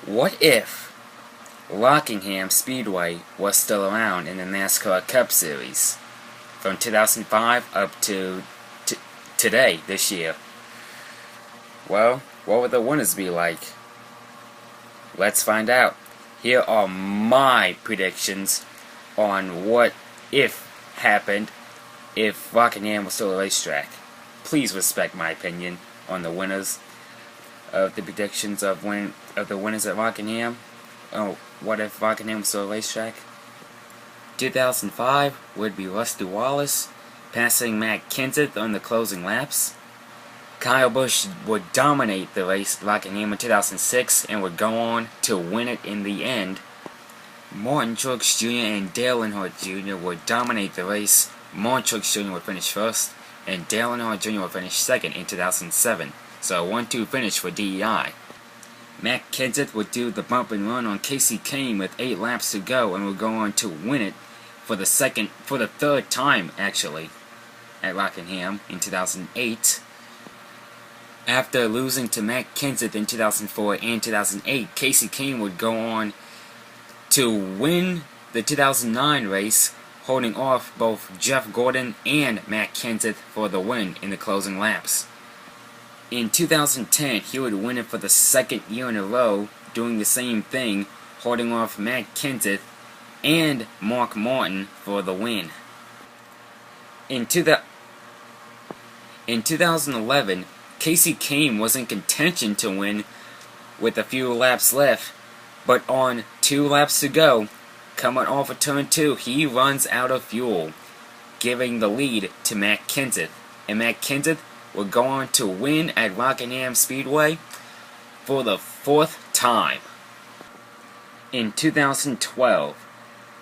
What if Rockingham Speedway was still around in the NASCAR Cup Series from 2005 up to today, this year? Well, what would the winners be like? Let's find out. Here are my predictions on what if happened if Rockingham was still a racetrack. Please respect my opinion on the winners of the predictions of the winners at Rockingham. Oh, what if Rockingham was still a racetrack? 2005 would be Rusty Wallace passing Matt Kenseth on the closing laps. Kyle Busch would dominate the race at Rockingham in 2006 and would go on to win it in the end. Martin Truex Jr. and Dale Earnhardt Jr. would dominate the race. Martin Truex Jr. would finish first, and Dale Earnhardt Jr. would finish second in 2007. So a 1-2 finish for DEI. Matt Kenseth would do the bump and run on Casey Kane with 8 laps to go and would go on to win it for the third time actually at Rockingham in 2008. After losing to Matt Kenseth in 2004 and 2008, Casey Kane would go on to win the 2009 race, holding off both Jeff Gordon and Matt Kenseth for the win in the closing laps. In 2010, he would win it for the second year in a row, doing the same thing, holding off Matt Kenseth and Mark Martin for the win. In 2011, Casey Kane was in contention to win with a few laps left, but on 2 laps to go, coming off of turn 2, he runs out of fuel, giving the lead to Matt Kenseth, and Matt Kenseth would go on to win at Rockingham Speedway for the 4th time. In 2012,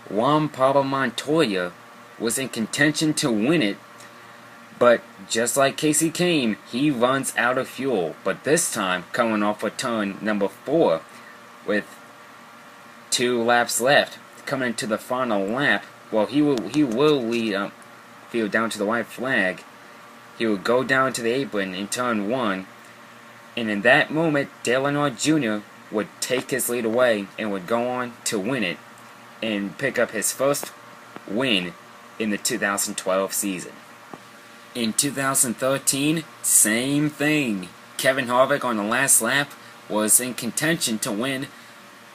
Juan Pablo Montoya was in contention to win it, but just like Casey Kane, he runs out of fuel, but this time coming off of turn number 4 with 2 laps left, coming into the final lap. Well, he will lead field down to the white flag. He would go down to the apron in turn 1, and in that moment, Dale Earnhardt Jr. would take his lead away and would go on to win it and pick up his first win in the 2012 season. In 2013, same thing. Kevin Harvick on the last lap was in contention to win,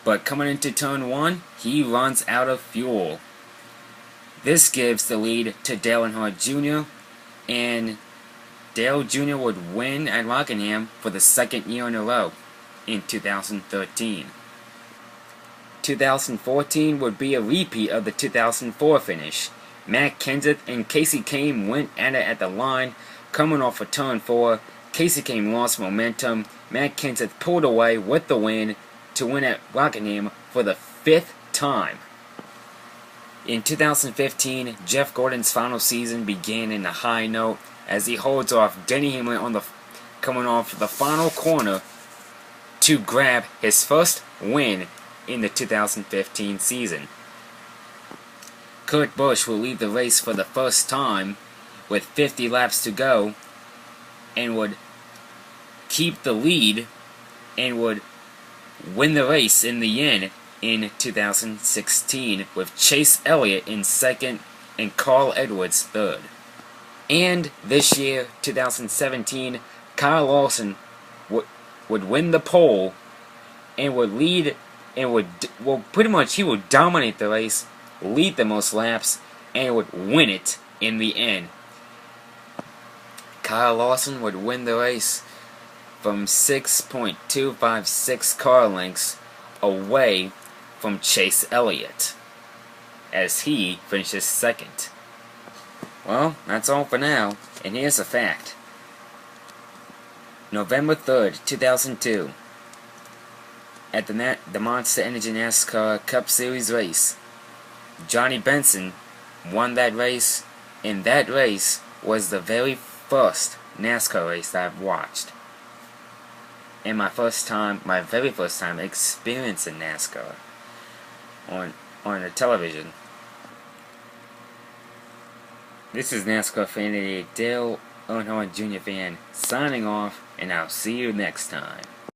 but coming into turn 1, he runs out of fuel. This gives the lead to Dale Earnhardt Jr., and Dale Jr. would win at Rockingham for the second year in a row in 2013. 2014 would be a repeat of the 2004 finish. Matt Kenseth and Casey Kane went at it at the line. Coming off of turn 4, Casey Kane lost momentum. Matt Kenseth pulled away with the win to win at Rockingham for the 5th time. In 2015, Jeff Gordon's final season began in a high note as he holds off Denny Hamlin coming off the final corner to grab his first win in the 2015 season. Kurt Busch will lead the race for the first time with 50 laps to go and would keep the lead and would win the race in the end in 2016 with Chase Elliott in second and Carl Edwards third. And this year, 2017, Kyle Larson would win the pole and would lead and would dominate the race, lead the most laps, and would win it in the end. Kyle Larson would win the race from 6.256 car lengths away from Chase Elliott as he finishes second. Well, that's all for now, and here's a fact. November 3rd, 2002, at the Monster Energy NASCAR Cup Series race, Johnny Benson won that race, and that race was the very first NASCAR race that I've watched. And my very first time experiencing NASCAR on the television. This is NASCAR fan Dale Earnhardt Jr. fan signing off, and I'll see you next time.